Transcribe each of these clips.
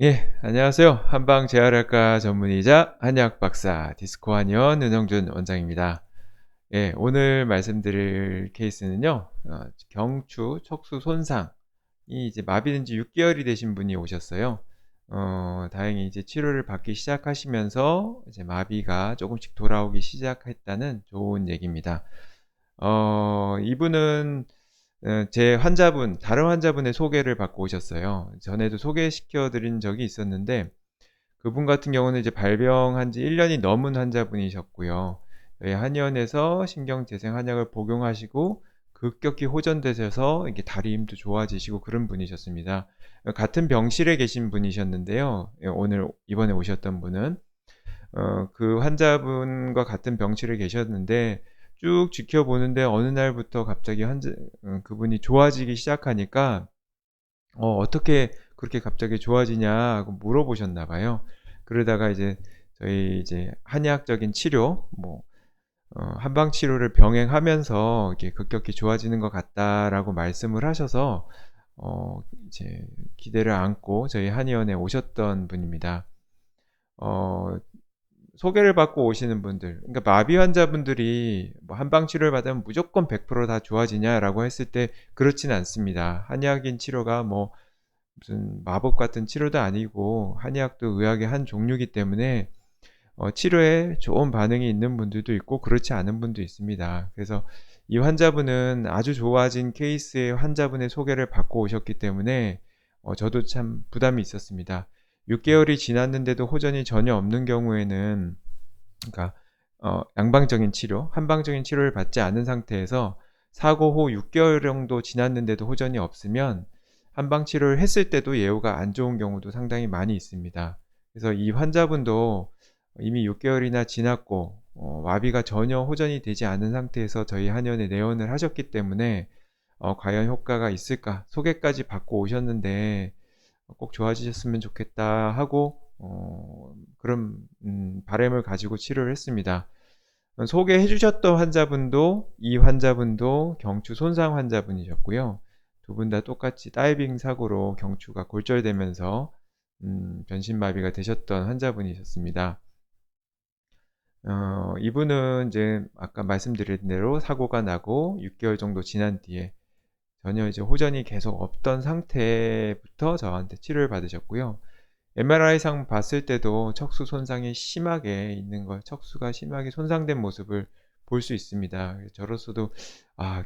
예, 안녕하세요. 한방 재활학과 전문의자 한의학 박사 디스코 한의원 은영준 원장입니다. 예, 오늘 말씀드릴 케이스는요, 경추 척수 손상이 이제 마비된 지 6개월이 되신 분이 오셨어요. 다행히 이제 치료를 받기 시작하시면서 이제 마비가 조금씩 돌아오기 시작했다는 좋은 얘기입니다. 이분은 제 환자분, 다른 환자분의 소개를 받고 오셨어요. 전에도 소개시켜 드린 적이 있었는데, 그분 같은 경우는 이제 발병한 지 1년이 넘은 환자분이셨고요. 저희 한의원에서 신경재생 한약을 복용하시고 급격히 호전되셔서 이게 다리 힘도 좋아지시고 그런 분이셨습니다. 같은 병실에 계신 분이셨는데요. 오늘 이번에 오셨던 분은 그 환자분과 같은 병실에 계셨는데 쭉 지켜보는데 어느 날부터 갑자기 그분이 좋아지기 시작하니까 어떻게 그렇게 갑자기 좋아지냐고 물어보셨나 봐요. 그러다가 이제 저희 이제 한의학적인 치료, 뭐 한방 치료를 병행하면서 이렇게 급격히 좋아지는 것 같다라고 말씀을 하셔서 이제 기대를 안고 저희 한의원에 오셨던 분입니다. 어 소개를 받고 오시는 분들, 그러니까 마비 환자분들이 뭐 한방 치료를 받으면 무조건 100%다 좋아지냐라고 했을 때 그렇지는 않습니다. 한의학인 치료가 뭐 무슨 마법 같은 치료도 아니고 한의학도 의학의 한 종류이기 때문에 치료에 좋은 반응이 있는 분들도 있고 그렇지 않은 분도 있습니다. 그래서 이 환자분은 아주 좋아진 케이스의 환자분의 소개를 받고 오셨기 때문에 저도 참 부담이 있었습니다. 6개월이 지났는데도 호전이 전혀 없는 경우에는, 그러니까 양방적인 치료, 한방적인 치료를 받지 않은 상태에서 사고 후 6개월 정도 지났는데도 호전이 없으면 한방 치료를 했을 때도 예후가 안 좋은 경우도 상당히 많이 있습니다. 그래서 이 환자분도 이미 6개월이나 지났고 마비가 전혀 호전이 되지 않은 상태에서 저희 한의원에 내원을 하셨기 때문에 과연 효과가 있을까? 소개까지 받고 오셨는데 꼭 좋아지셨으면 좋겠다 하고 그런 바람을 가지고 치료를 했습니다. 소개해 주셨던 환자분도 이 환자분도 경추 손상 환자분이셨고요. 두 분 다 똑같이 다이빙 사고로 경추가 골절되면서 변심마비가 되셨던 환자분이셨습니다. 이분은 이제 아까 말씀드린 대로 사고가 나고 6개월 정도 지난 뒤에 전혀 이제 호전이 계속 없던 상태부터 저한테 치료를 받으셨고요. MRI상 봤을 때도 척수 손상이 심하게 있는 걸, 척수가 심하게 손상된 모습을 볼 수 있습니다. 저로서도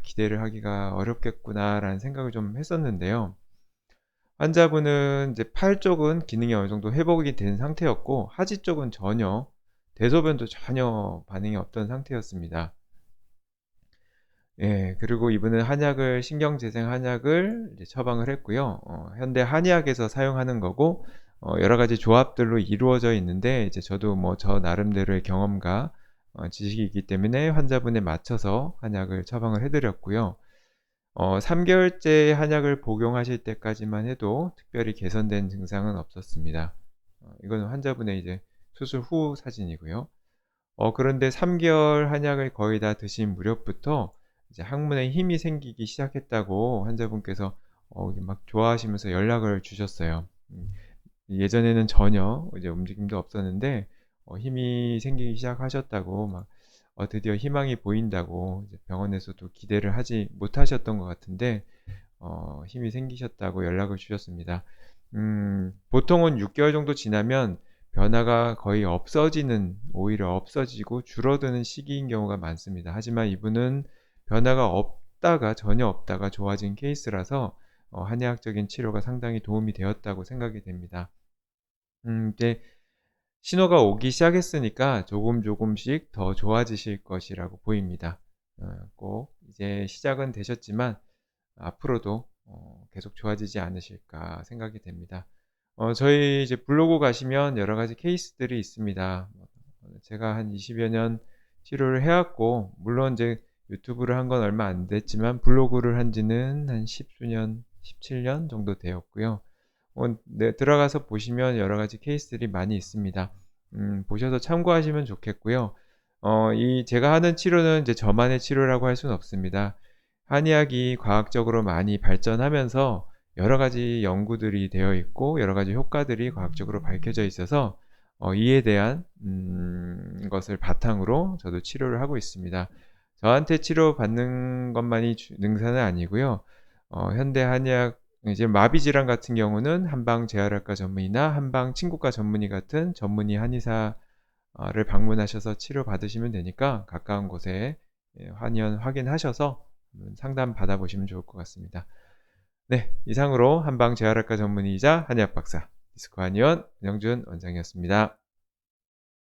기대를 하기가 어렵겠구나라는 생각을 좀 했었는데요. 환자분은 이제 팔 쪽은 기능이 어느 정도 회복이 된 상태였고 하지 쪽은 전혀, 대소변도 전혀 반응이 없던 상태였습니다. 예. 그리고 이분은 한약을, 신경재생 한약을 이제 처방을 했고요. 현대 한의학에서 사용하는 거고 여러 가지 조합들로 이루어져 있는데, 이제 저도 뭐 저 나름대로의 경험과 지식이 있기 때문에 환자분에 맞춰서 한약을 처방을 해 드렸고요. 3 개월째 한약을 복용하실 때까지만 해도 특별히 개선된 증상은 없었습니다. 이거는 환자분의 이제 수술 후 사진이고요. 그런데 3 개월 한약을 거의 다 드신 무렵부터 이제 항문에 힘이 생기기 시작했다고 환자분께서 이게 막 좋아하시면서 연락을 주셨어요. 예전에는 전혀 이제 움직임도 없었는데 힘이 생기기 시작하셨다고, 막 드디어 희망이 보인다고, 이제 병원에서도 기대를 하지 못하셨던 것 같은데 힘이 생기셨다고 연락을 주셨습니다. 보통은 6개월 정도 지나면 변화가 거의 없어지는, 오히려 없어지고 줄어드는 시기인 경우가 많습니다. 하지만 이분은 변화가 없다가, 전혀 없다가 좋아진 케이스라서 한의학적인 치료가 상당히 도움이 되었다고 생각이 됩니다. 이제 신호가 오기 시작했으니까 조금 조금씩 더 좋아지실 것이라고 보입니다. 꼭 이제 시작은 되셨지만 앞으로도 계속 좋아지지 않으실까 생각이 됩니다. 저희 이제 블로그 가시면 여러 가지 케이스들이 있습니다. 제가 한 20여 년 치료를 해 왔고, 물론 이제 유튜브를 한 건 얼마 안 됐지만 블로그를 한 지는 한 10수년, 17년 정도 되었고요. 네, 들어가서 보시면 여러 가지 케이스들이 많이 있습니다. 보셔서 참고하시면 좋겠고요. 이 제가 하는 치료는 이제 저만의 치료라고 할 수는 없습니다. 한의학이 과학적으로 많이 발전하면서 여러 가지 연구들이 되어 있고 여러 가지 효과들이 과학적으로 밝혀져 있어서 이에 대한 것을 바탕으로 저도 치료를 하고 있습니다. 저한테 치료받는 것만이 능사는 아니고요. 현대 한의학 이제 마비 질환 같은 경우는 한방 재활학과 전문의나 한방 친구과 전문의 같은 전문의 한의사를 방문하셔서 치료받으시면 되니까 가까운 곳에 한의원 확인하셔서 상담 받아보시면 좋을 것 같습니다. 네, 이상으로 한방 재활학과 전문의이자 한의학 박사 디스코 한의원 윤영준 원장이었습니다.